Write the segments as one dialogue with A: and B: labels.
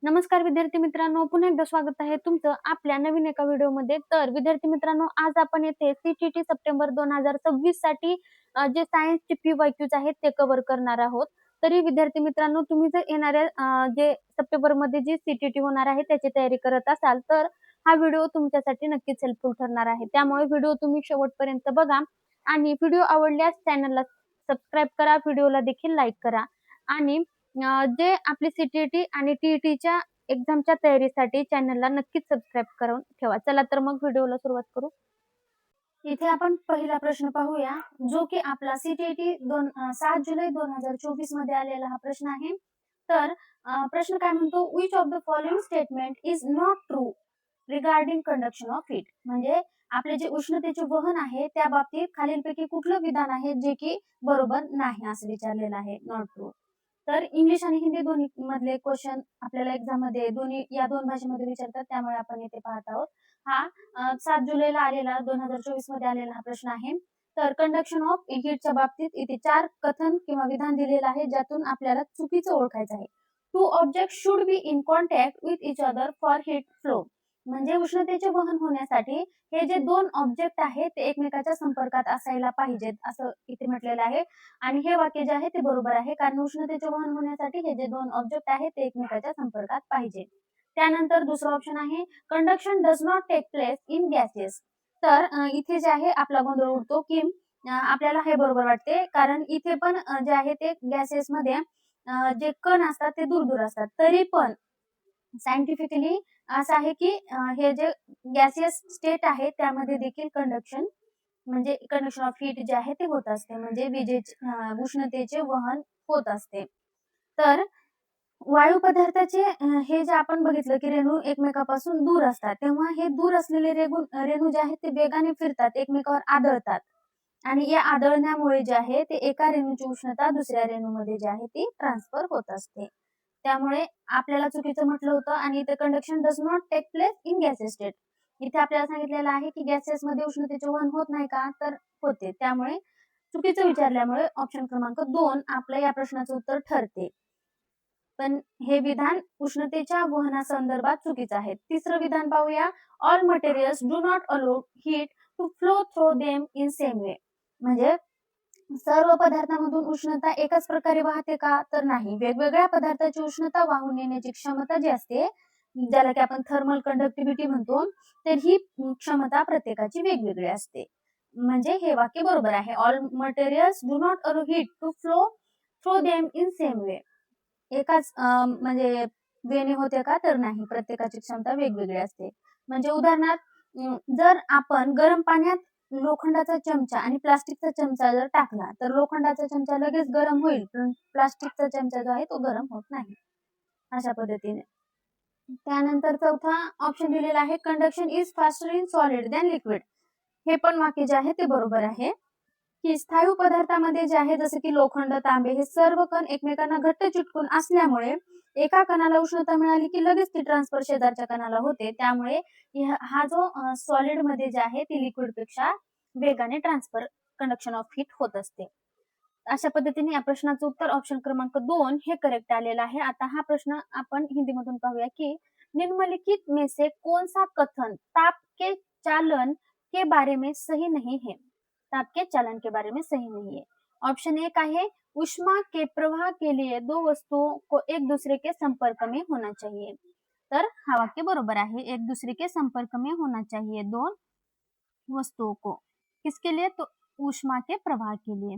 A: नमस्कार विद्यार्थी मित्रांनो, पुन्हा एकदा स्वागत आहे तुमचं आपल्या नवीन एका व्हिडिओमध्ये. तर विद्यार्थी मित्रांनो, आज आपण येथे सीटीटी सप्टेंबर 2026 साठी जे सायन्सचे PYQs आहेत ते कव्हर करणार आहोत. तरी विद्यार्थी मित्रांनो, तुम्ही जर येणाऱ्या जे सप्टेंबरमध्ये जी सीटीटी होणार आहे त्याची तयारी करत असाल तर हा व्हिडिओ तुमच्यासाठी नक्कीच हेल्पफुल ठरणार आहे. त्यामुळे व्हिडिओ तुम्ही शेवटपर्यंत बघा आणि व्हिडिओ आवडल्यास चॅनलला सबस्क्राईब करा, व्हिडिओला देखील लाईक करा आणि जे आपली सीटीटी आणि टीईटीच्या एक्झामच्या तयारीसाठी चॅनलला नक्कीच सबस्क्राईब करून ठेवा. चला तर मग व्हिडिओला सुरुवात करू. इथे आपण पहिला प्रश्न पाहूया, जो की आपला सीटीटी 7 जुलै 2024 मध्ये आलेला हा प्रश्न आहे. तर प्रश्न काय म्हणतो, which of the following statement is not true regarding conduction of heat. म्हणजे आपले जे उष्णतेचे वहन आहे त्या बाबतीत खालीलपैकी कुठलं विधान आहे जे की बरोबर नाही असं विचारलेलं आहे, नॉट ट्रू. तर इंग्लिश आणि हिंदी दोन्ही मधले क्वेश्चन आपल्याला एक्झाम मध्ये या दोन भाषेमध्ये विचारतात, त्यामुळे आपण इथे पाहत आहोत. हा 7 जुलैला आलेला 2024 मध्ये आलेला हा प्रश्न आहे. तर कंडक्शन ऑफ हीटच्या बाबतीत इथे 4 कथन किंवा विधान दिलेलं आहे, ज्यातून आपल्याला चुकीचं ओळखायचं आहे. Two object should be in contact with each other for heat flow. म्हणजे उष्णतेचे वहन होण्यासाठी हे जे दोन ऑब्जेक्ट आहेत ते एकमेकाच्या संपर्कात असायला पाहिजेत असं इथे म्हटलेलं आहे. आणि हे वाक्य जे आहे ते बरोबर आहे, कारण उष्णतेचे वहन होण्यासाठी हे जे दोन ऑब्जेक्ट आहेत ते एकमेकाच्या संपर्कात पाहिजे. त्यानंतर दुसरा ऑप्शन आहे, conduction does not take place in gases. तर इथे जे आहे आपला गोंधळ उडतो की आपल्याला हे बरोबर वाटते, कारण इथे पण जे आहे ते गॅसेस मध्ये जे कण असतात ते दूर दूर असतात. तरी पण सायंटिफिकली असं आहे की हे जे गॅसियस स्टेट आहे त्यामध्ये देखील कंडक्शन म्हणजे कंडक्शन ऑफ हीट जे आहे ते होत असते, म्हणजे उष्णतेचे वहन होत असते. तर वायू पदार्थाचे हे जे आपण बघितलं की रेणू एकमेकापासून दूर असतात, तेव्हा हे दूर असलेले रेणू जे आहेत ते वेगाने फिरतात, एकमेकावर आदळतात आणि या आदळण्यामुळे जे आहे ते एका रेणूची उष्णता दुसऱ्या रेणूमध्ये जे आहे ती ट्रान्सफर होत असते. त्यामुळे आपल्याला चुकीचं म्हटलं होतं आणि इथे conduction does not take place in gases state. इथे आपल्याला सांगितलेलं आहे की गॅसेस मध्ये उष्णतेचे वहन होत नाही का, तर होते. त्यामुळे चुकीचं विचारल्यामुळे ऑप्शन क्रमांक 2 आपलं या प्रश्नाचं उत्तर ठरते. पण हे विधान उष्णतेच्या वहनासंदर्भात चुकीचं आहे. तिसरं विधान पाहूया, all materials do not allow heat to flow through them in same way. म्हणजे सर्व पदार्थांमधून उष्णता एकाच प्रकारे वाहते का, तर नाही. वेगवेगळ्या पदार्थाची उष्णता वाहून नेण्याची क्षमता जी असते, ज्याला की आपण थर्मल कंडक्टिव्हिटी म्हणतो, तर ही क्षमता प्रत्येकाची वेगवेगळी असते. म्हणजे हे वाक्य बरोबर आहे, all materials do not allow heat to flow through them in same way. एकाच म्हणजे वेने होते का, तर नाही. प्रत्येकाची क्षमता वेगवेगळी असते. म्हणजे उदाहरणार्थ जर आपण गरम पाण्यात लोखंडाचा चमचा आणि प्लास्टिकचा चमचा जर टाकला तर लोखंडाचा चमचा लगेच गरम होईल, पण प्लास्टिकचा चमचा जो आहे तो गरम होत नाही. अशा पद्धतीने. त्यानंतर चौथा ऑप्शन दिलेला आहे, conduction is faster in solid than liquid. हे पण वाक्य जे आहे ते बरोबर आहे की स्थायू पदार्थामध्ये जे आहे जसे की लोखंड, तांबे हे सर्व कण एकमेकांना घट्ट चिटकून असल्यामुळे एका कणाला उष्णता मिळाली की लगेच ती ट्रान्सफर शेजारच्या कणाला होते. त्यामुळे हा जो सॉलिड मध्ये जे आहे ती लिक्विड पेक्षा वेगाने ट्रान्सफर कंडक्शन ऑफ हीट होत असते. अशा पद्धतीने या प्रश्नाचं उत्तर ऑप्शन क्रमांक 2 हे करेक्ट आलेलं आहे. आता हा प्रश्न आपण हिंदीमधून पाहूया की निम्नलिखित में से कौन सा कथन ताप के चालन के बारे में सही नहीं है. ताप के चालन के बारे में सही नहीं है. ऑप्शन 1 आहे, उष्मा के प्रवाह के लिए दो वस्तुओं को एक दूसरे के संपर्क में होना चाहिए. तर हा वाक्य बरोबर आहे, एक दूसरे के संपर्क में होना चाहिए दोन वस्तुओं को. किसके लिए, तो उष्मा के प्रवाह के लिए.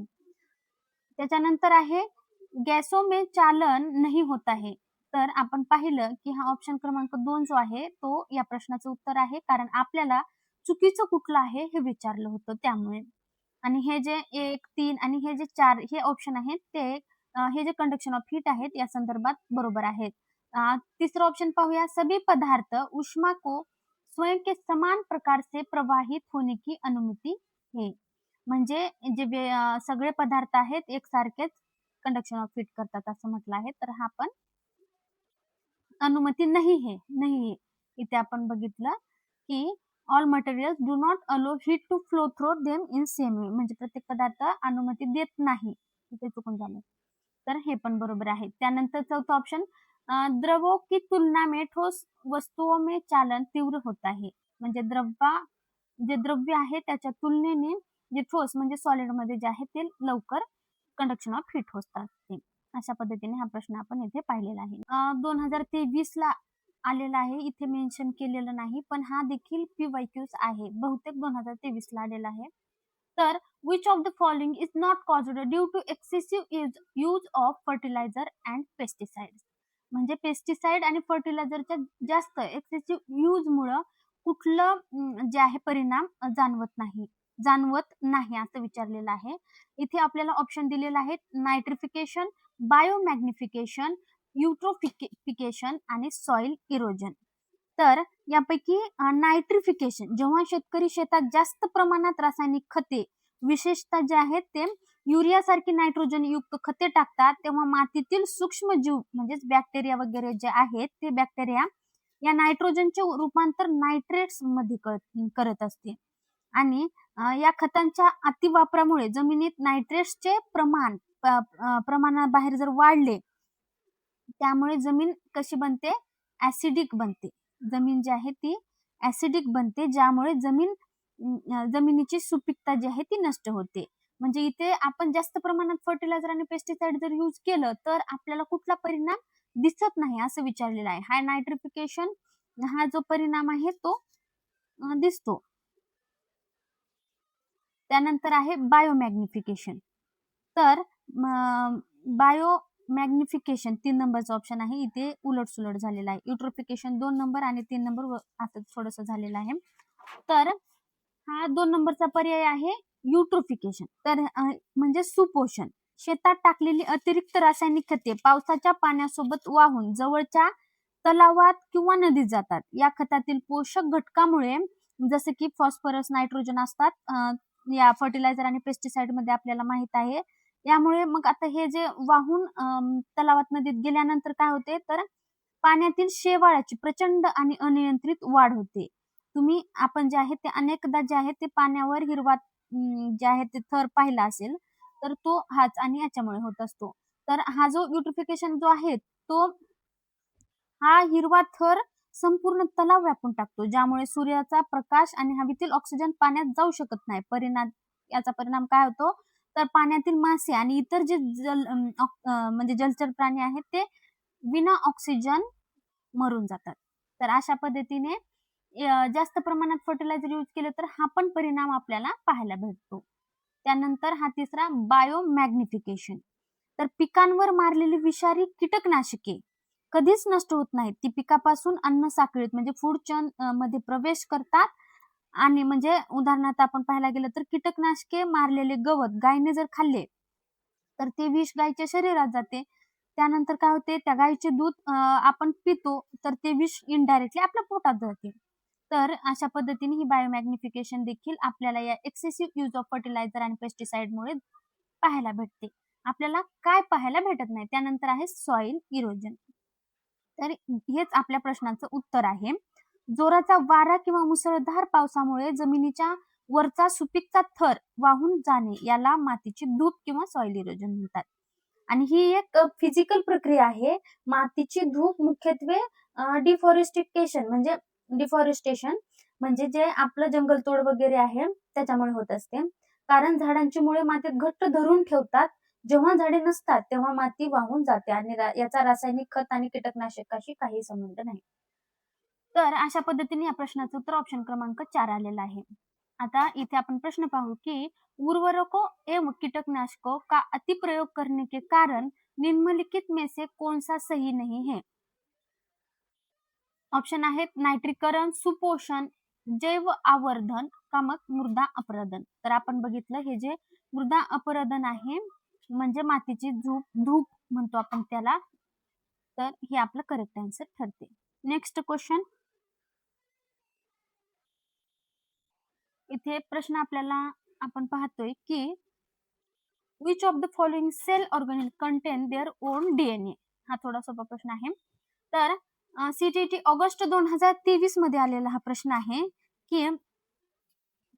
A: त्याच्यानंतर आहे, गॅसों में चालन नहीं होता है. तर आपण पाहिलं की हा ऑप्शन क्रमांक 2 जो आहे तो या प्रश्नाचं उत्तर आहे, कारण आपल्याला चुकीचं कुठलं आहे हे विचारलं होतं त्यामुळे. आणि हे जे 1, 3 आणि हे जे 4 हे ऑप्शन आहेत ते हे जे कंडक्शन ऑफ हीट आहेत या संदर्भात बरोबर आहेत. तिसरं ऑप्शन पाहूया, सभी पदार्थ उष्मा को स्वयं के समान प्रकार से प्रवाहित होने की अनुमति है. म्हणजे जे सगळे पदार्थ आहेत एकसारखेच कंडक्शन ऑफ हीट करतात असं म्हटलं आहे. तर हा पण अनुमती नाही है. इथे आपण बघितलं की all materials do not allow heat to flow through them in same way. म्हणजे प्रत्येक पदार्थ अनुमती देत नाही, इथे चुकून झालं. तर हे पण बरोबर आहे. त्यानंतर चौथा ऑप्शन, द्रवों की तुलना में ठोस वस्तुओं में चालन तीव्र होता है. म्हणजे जे द्रव्य आहे त्याच्या तुलनेने जे ठोस म्हणजे सॉलिड मध्ये जे आहे ते लवकर कंडक्शन ऑफ हीट होतात ते. अशा पद्धतीने हा प्रश्न आपण इथे पाहिलेला आहे. 2023 ला आलेला आहे, इथे मेन्शन केलेलं नाही, पण हा देखील PYQs आहे, बहुतेक 2023 ला आलेला आहे. तर which of the following is not caused due to excessive use of fertiliser and pesticide. म्हणजे पेस्टिसाइड आणि फर्टिलायझरच्या जास्त एक्सेसिव्ह यूज मुळे कुठलं जे आहे परिणाम जाणवत नाही असं विचारलेलं आहे. इथे आपल्याला ऑप्शन दिलेला आहे नायट्रिफिकेशन, बायोमॅग्निफिकेशन, युट्रोफिकेशन आणि सॉइल इरोजन. तर यापैकी नायट्रिफिकेशन, जेव्हा शेतकरी शेतात जास्त प्रमाणात रासायनिक खते, विशेषतः जे आहेत ते युरिया सारखी नायट्रोजन युक्त खते टाकतात, तेव्हा मातीतील सूक्ष्मजीव म्हणजेच बॅक्टेरिया वगैरे जे आहेत ते बॅक्टेरिया या नायट्रोजनचे रूपांतर नायट्रेट्स मध्ये करत असते. आणि या खतांच्या अतिवापरामुळे जमिनीत नायट्रेट्सचे प्रमाणाबाहेर जर वाढले, त्यामुळे जमीन कशी बनते, ऍसिडिक बनते. जमीन जी आहे ती ऍसिडिक बनते, ज्यामुळे जमिनीची सुपीकता जी आहे ती नष्ट होते. म्हणजे इथे आपण जास्त प्रमाणात फर्टिलायझर आणि पेस्टिसाइड जर यूज केलं तर आपल्याला कुठला परिणाम दिसत नाही असं विचारलेलं आहे. हा नायट्रिफिकेशन हा जो परिणाम आहे तो दिसतो. त्यानंतर आहे बायोमॅग्निफिकेशन. तर बायोमॅग्निफिकेशन 3 नंबरचा ऑप्शन आहे, इथे उलटसुलट झालेला आहे. युट्रोफिकेशन 2 नंबर आणि 3 नंबर असं थोडंसं झालेलं आहे. तर हा 2 नंबरचा पर्याय आहे युट्रोफिकेशन. तर म्हणजे सुपोषण. शेतात टाकलेली अतिरिक्त रासायनिक खते पावसाच्या पाण्यासोबत वाहून जवळच्या तलावात किंवा नदीत जातात. या खतातील पोषक घटकामुळे जसे की फॉस्फरस, नायट्रोजन असतात या फर्टिलायझर आणि पेस्टिसाइड मध्ये आपल्याला माहित आहे. यामुळे मग आता हे जे वाहून तलावात नदीत गेल्यानंतर काय होते, तर पाण्यातील शेवाळाची प्रचंड आणि अनियंत्रित वाढ होते. आपण जे आहे ते अनेकदा जे आहे ते पाण्यावर हिरवा जे आहे ते थर पाहिला असेल, तर तो हाच आणि याच्यामुळे होत असतो. तर हा जो युट्रिफिकेशन जो आहे तो हा हिरवा थर संपूर्ण तलाव व्यापून टाकतो, ज्यामुळे सूर्याचा प्रकाश आणि हवेतील ऑक्सिजन पाण्यात जाऊ शकत नाही. याचा परिणाम काय होतो, तर पाण्यातील मासे आणि इतर जे म्हणजे जलचर प्राणी आहेत ते विना ऑक्सिजन मरून जातात. तर अशा पद्धतीने जास्त प्रमाणात फर्टिलायझर यूज केलं तर हा पण परिणाम आपल्याला पाहायला भेटतो. त्यानंतर हा तिसरा बायोमॅग्निफिकेशन. तर पिकांवर मारलेली विषारी कीटकनाशके कधीच नष्ट होत नाहीत. ती पिकापासून अन्न साखळीत म्हणजे फूड चेन मध्ये प्रवेश करतात. आणि म्हणजे उदाहरणार्थ आपण पाहायला गेलं तर कीटकनाशके मारलेले गवत गायीने जर खाल्ले तर ते विष गायीच्या शरीरात जाते. त्यानंतर काय होते, त्या गायीचे दूध आपण पितो तर ते विष इनडायरेक्टली आपल्या पोटात जाते. तर अशा पद्धतीने ही बायोमॅग्निफिकेशन देखील आपल्याला या एक्सेसिव्ह यूज ऑफ फर्टिलायझर आणि पेस्टिसाइडमुळे पाहायला भेटते. आपल्याला काय पाहायला भेटत नाही. त्यानंतर आहे सॉइल इरोजन. तर हेच आपल्या प्रश्नाचं उत्तर आहे. जोराचा वारा किंवा मुसळधार पावसामुळे जमिनीच्या वरचा सुपीकता थर वाहून जाणे याला मातीची धूप किंवा सॉइल इरोजन म्हणतात. आणि ही एक फिजिकल प्रक्रिया आहे. मातीची धूप मुख्यत्वे डिफॉरेस्टेशन म्हणजे जे आपलं जंगलतोड वगैरे आहे त्याच्यामुळे होत असते. कारण झाडांची मुळे मातीत घट्ट धरून ठेवतात. जेव्हा झाडे नसतात तेव्हा माती वाहून जाते आणि याचा रासायनिक खत आणि कीटकनाशकाशी काही संबंध नाही. तर अशा पद्धतीने या प्रश्नाचं उत्तर ऑप्शन क्रमांक 4 आलेलं आहे. आता इथे आपण प्रश्न पाहू की उर्वरकों एवं कीटकनाशकों का अति प्रयोग करने के कारण निम्नलिखित में से कौन सा सही नहीं है. ऑप्शन आहेत नायट्रीकरण, सुपोषण, जैव आवर्धन का मग मृदा अपरदन. तर आपण बघितलं हे जे मृदा अपरदन आहे म्हणजे मातीची धूप म्हणतो आपण त्याला. तर हे आपलं करेक्ट आन्सर ठरते. Next question. इथे प्रश्न आपल्याला आपण पाहतोय की which of the following cell organelle contain their own DNA. हा थोडा सोपा प्रश्न आहे. तर सीटीटी ऑगस्ट 2023 मध्ये आलेला हा प्रश्न आहे की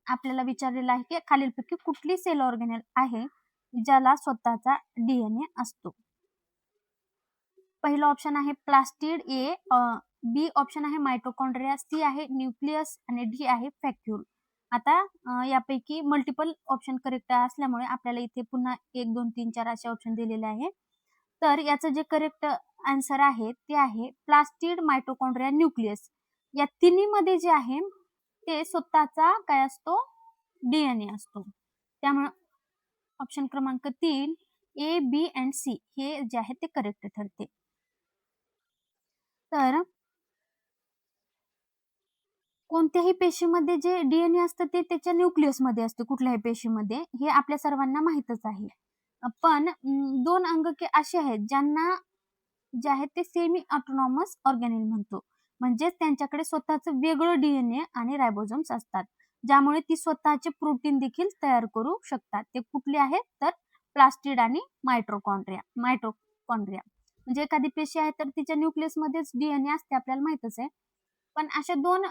A: आपल्याला विचारलेला आहे की खालीलपैकी कुठली सेल ऑर्गेनेल आहे ज्याला स्वतःचा डीएनए असतो. पहिलं ऑप्शन आहे प्लास्टिड, ए, बी ऑप्शन आहे मायटोकॉन्ड्रिया, सी आहे न्यूक्लियस आणि डी आहे फॅक्यूल. आता यापैकी मल्टिपल ऑप्शन करेक्ट असल्यामुळे आपल्याला इथे पुन्हा 1, 2, 3, 4 असे ऑप्शन दिलेले आहे. तर याचं जे करेक्ट आन्सर आहे ते आहे प्लास्टिड, मायटोकॉन्ड्रिया, न्यूक्लियस. या तिन्हीमध्ये जे आहे ते स्वतःचा काय असतो, DNA असतो. त्यामुळे ऑप्शन क्रमांक 3 ए, बी अँड सी हे जे आहे ते करेक्ट ठरते. तर कोणत्याही पेशीमध्ये जे DNA असतं ते त्याच्या न्यूक्लियसमध्ये असते, कुठल्याही पेशीमध्ये, हे आपल्या सर्वांना माहीतच आहे. पण 2 अंगके असे आहेत ज्यांना जे आहेत ते सेमी ऑटोनॉमस ऑर्गॅनिल म्हणतो. म्हणजेच त्यांच्याकडे स्वतःचं वेगळं DNA आणि रायबोझोम्स असतात, ज्यामुळे ती स्वतःचे प्रोटीन देखील तयार करू शकतात. ते कुठले आहेत तर प्लास्टिड आणि मायटोकॉन्ड्रिया. म्हणजे एखादी पेशी आहे तर तिच्या न्यूक्लियसमध्येच DNA असते, आपल्याला माहितच आहे. पण अशा 2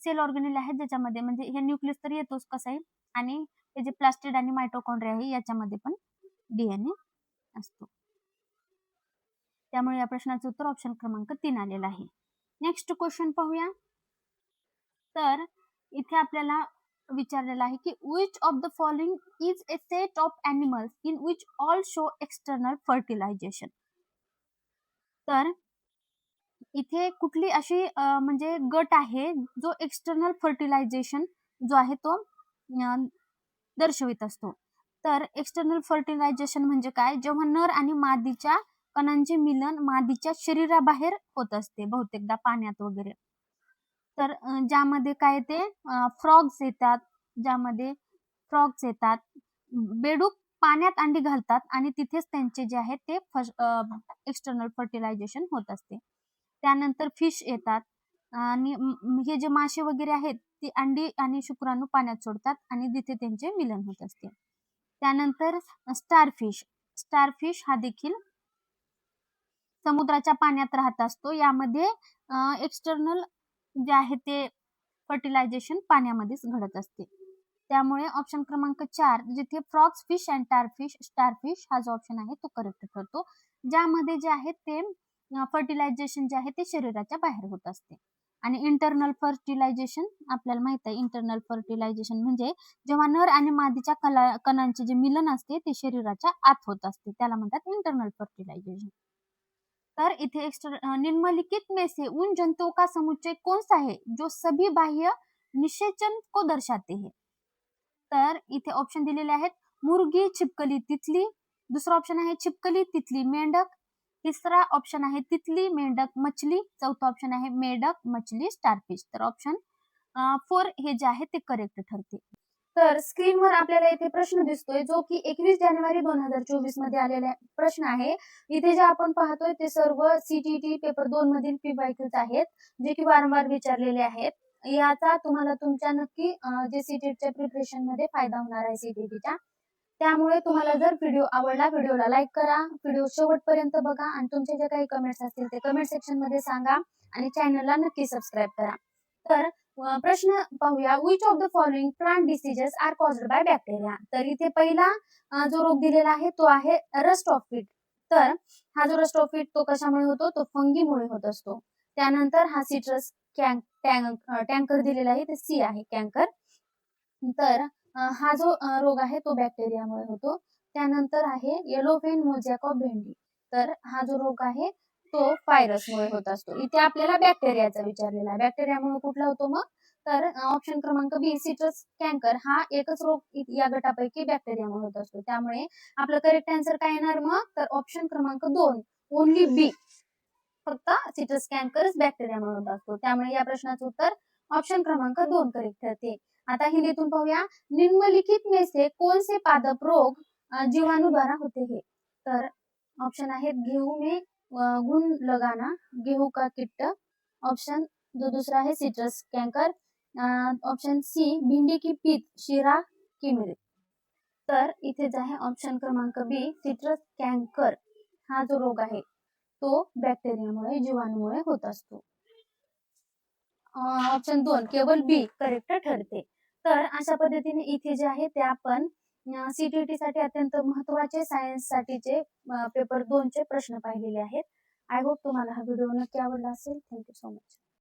A: सेल ऑर्गॅनिल आहेत ज्याच्यामध्ये म्हणजे हे न्यूक्लियस तर येतोच कसंही, आणि हे जे प्लास्टिड आणि मायटोकॉन्ड्रिया आहे याच्यामध्ये पण DNA असतो. त्यामुळे या प्रश्नाचं उत्तर ऑप्शन क्रमांक 3 आलेलं आहे. नेक्स्ट क्वेश्चन पाहूया. तर इथे आपल्याला विचारलेलं आहे की which of the following is a set of animals in which all show external fertilisation. तर इथे कुठली अशी म्हणजे गट आहे जो एक्सटर्नल फर्टिलायझेशन जो आहे तो दर्शवित असतो. तर एक्सटर्नल फर्टिलायझेशन म्हणजे काय, जेव्हा नर आणि मादीच्या कणांचे मिलन मादीच्या शरीराबाहेर होत असते, बहुतेकदा पाण्यात वगैरे. तर ज्यामध्ये काय ते फ्रॉग्स येतात, बेडूक पाण्यात अंडी घालतात आणि तिथेच त्यांचे जे आहे ते एक्सटर्नल फर्टिलायझेशन होत असते. त्यानंतर फिश येतात आणि हे जे मासे वगैरे आहेत ती अंडी आणि शुक्राणू पाण्यात सोडतात आणि तिथे त्यांचे मिलन होत असते. त्यानंतर स्टारफिश हा देखील समुद्राच्या पाण्यात राहत असतो. यामध्ये एक्सटर्नल जे आहे ते फर्टिलायझेशन पाण्यामध्येच घडत असते. त्यामुळे ऑप्शन क्रमांक 4 जिथे फ्रॉग्स, फिश अँड स्टारफिश हा जो ऑप्शन आहे तो करेक्ट ठरतो, ज्यामध्ये जे आहे ते फर्टिलायझेशन जे आहे ते शरीराच्या बाहेर होत असते. आणि इंटरनल फर्टिलायझेशन आपल्याला माहित आहे, इंटरनल फर्टिलायझेशन म्हणजे जेव्हा नर आणि मादीच्या कणांचे जे मिलन असते ते शरीराच्या आत होत असते, त्याला म्हणतात इंटरनल फर्टिलायझेशन. तर इथे निम्नलिखित में से उन जंतुओं का समुच्चय कौन सा है जो सभी बाह्य निषेचन को दर्शाते हैं. तर इथे ऑप्शन दिलेले आहेत मुर्गी, छिपकली, तितली. दुसरा ऑप्शन आहे छिपकली, तितली, मेंढक. तिसरा ऑप्शन आहे तितली, मेंढक, मछली. चौथा ऑप्शन आहे मेंढक, मछली, स्टारफिश. तर ऑप्शन 4 हे जे आहे ते करेक्ट ठरते. तर स्क्रीनवर आपल्याला इथे प्रश्न दिसतोय जो की 21 जानेवारी 2024 मध्ये आलेला प्रश्न आहे. इथे जे आपण पाहतोय ते सर्व सीटीटी पेपर 2 मधील PYQs आहेत, जे की वारंवार विचारलेले आहेत. याचा तुम्हाला तुमच्या नक्की जे सीटीटीच्या प्रिपरेशन मध्ये फायदा होणार आहे सीटीटीच्या. त्यामुळे तुम्हाला जर व्हिडिओ आवडला, व्हिडिओला लाईक करा, व्हिडिओ शेवटपर्यंत बघा आणि तुमचे जे काही कमेंट्स असतील ते कमेंट सेक्शन मध्ये सांगा आणि चॅनलला नक्की सबस्क्राईब करा. तर प्रश्न पाहूया, which of the following plant diseases are caused by bacteria. तर इथे पहिला जो रोग दिलेला आहे तो आहे रस्ट ऑफ फीट. तर हा जो रस्ट ऑफ फीट तो कशामुळे होतो, तो फंगीमुळे होत असतो. त्यानंतर हा सिट्रस टँकर दिलेला आहे, ते सी आहे कॅन्कर. तर हा जो रोग आहे तो बॅक्टेरियामुळे होतो. त्यानंतर आहे येलो व्हेन मोझॅक ऑफ भेंडी. तर हा जो रोग आहे तो व्हायरसमुळे होत असतो. इथे आपल्याला बॅक्टेरियाचा विचारलेला आहे, बॅक्टेरियामुळे कुठला होतो मग, तर ऑप्शन क्रमांक बी सिट्रस कॅन्कर हा एकच रोग या गटापैकी बॅक्टेरियामुळे होत असतो. त्यामुळे आपलं करेक्ट आन्सर काय येणार मग, तर ऑप्शन क्रमांक 2 ओनली बी, फक्त सिट्रस कॅन्कर बॅक्टेरियामुळे होत असतो. त्यामुळे या प्रश्नाचं उत्तर ऑप्शन क्रमांक 2 करेक्ट ठरते. आता हिंदीतून पाहूया, निम्नलिखित में से कौन से पादप रोग जीवाणु द्वारा होते हैं. तर ऑप्शन आहेत गेहूं में घुन लगाना, गेहूं का कीट. ऑप्शन जो दूसरा है सिट्रस कैंकर. ऑप्शन सी भिंडी की पीत, शीरा की मिरी. तर इथे जे आहे ऑप्शन क्रमांक बी सिट्रस कॅन्कर हा जो रोग आहे तो बॅक्टेरियामुळे, जीवाणूमुळे होत असतो. ऑप्शन 2 केवळ बी करेक्ट ठरते. तर अशा पद्धतीने इथे जे आहे ते आपण सीटीटी साठी अत्यंत महत्वाचे सायन्स साठीचे पेपर 2 चे प्रश्न पाहिलेले आहेत. आय होप तुम्हाला हा व्हिडिओ नक्की आवडला असेल. Thank you so much.